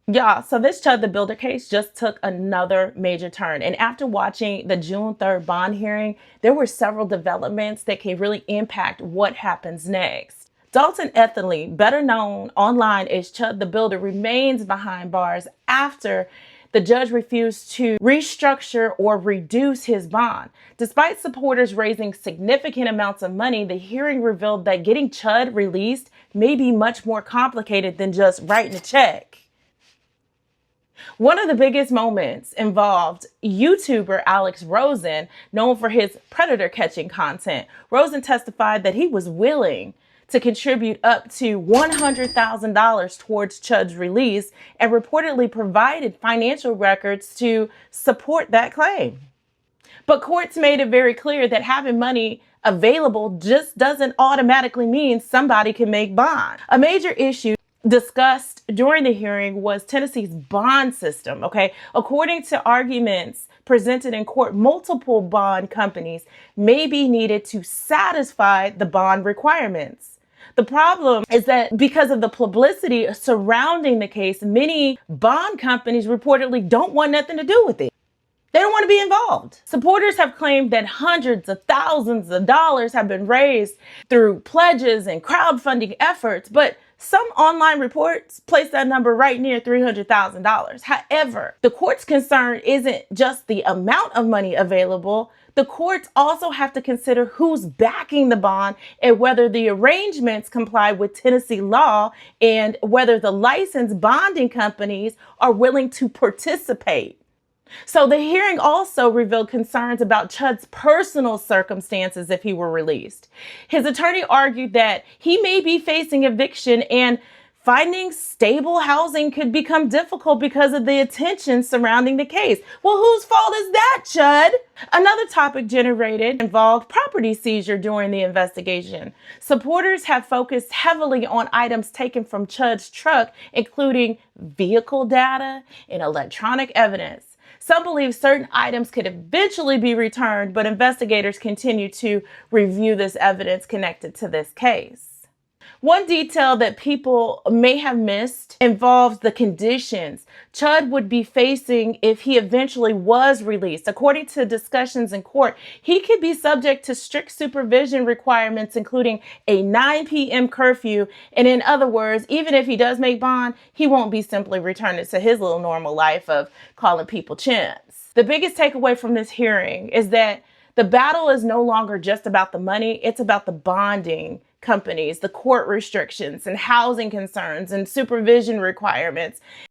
Yeah, so this Chud the Builder case just took another major turn. And after watching the June 3rd bond hearing, there were several developments that can really impact what happens next. Dalton Etherly, better known online as Chud the Builder, remains behind bars after the judge refused to restructure or reduce his bond. Despite supporters raising significant amounts of money, the hearing revealed that getting Chud released may be much more complicated than just writing a check. One of the biggest moments involved YouTuber Alex Rosen, known for his predator catching content. Rosen testified that he was willing to contribute up to $100,000 towards C.h.u.d's release and reportedly provided financial records to support that claim. But courts made it very clear that having money available just doesn't automatically mean somebody can make bond. A major issue discussed during the hearing was Tennessee's bond system, okay? According to arguments presented in court, multiple bond companies may be needed to satisfy the bond requirements. The problem is that because of the publicity surrounding the case, many bond companies reportedly don't want nothing to do with it. They don't want to be involved. Supporters have claimed that hundreds of thousands of dollars have been raised through pledges and crowdfunding efforts, but some online reports place that number right near $300,000. However, the court's concern isn't just the amount of money available. The courts also have to consider who's backing the bond and whether the arrangements comply with Tennessee law and whether the licensed bonding companies are willing to participate. So the hearing also revealed concerns about C.h.u.d's personal circumstances if he were released. His attorney argued that he may be facing eviction and finding stable housing could become difficult because of the attention surrounding the case. Well, whose fault is that, C.h.u.d? Another topic generated involved property seizure during the investigation. Supporters have focused heavily on items taken from C.h.u.d's truck, including vehicle data and electronic evidence. Some believe certain items could eventually be returned, but investigators continue to review this evidence connected to this case. One detail that people may have missed involves the conditions C.h.u.d would be facing if he eventually was released. According to discussions in court, he could be subject to strict supervision requirements, including a 9 p.m. curfew. And in other words, even if he does make bond, he won't be simply returning to his little normal life of calling people chimps. The biggest takeaway from this hearing is that the battle is no longer just about the money, it's about the bonding companies, the court restrictions and housing concerns and supervision requirements.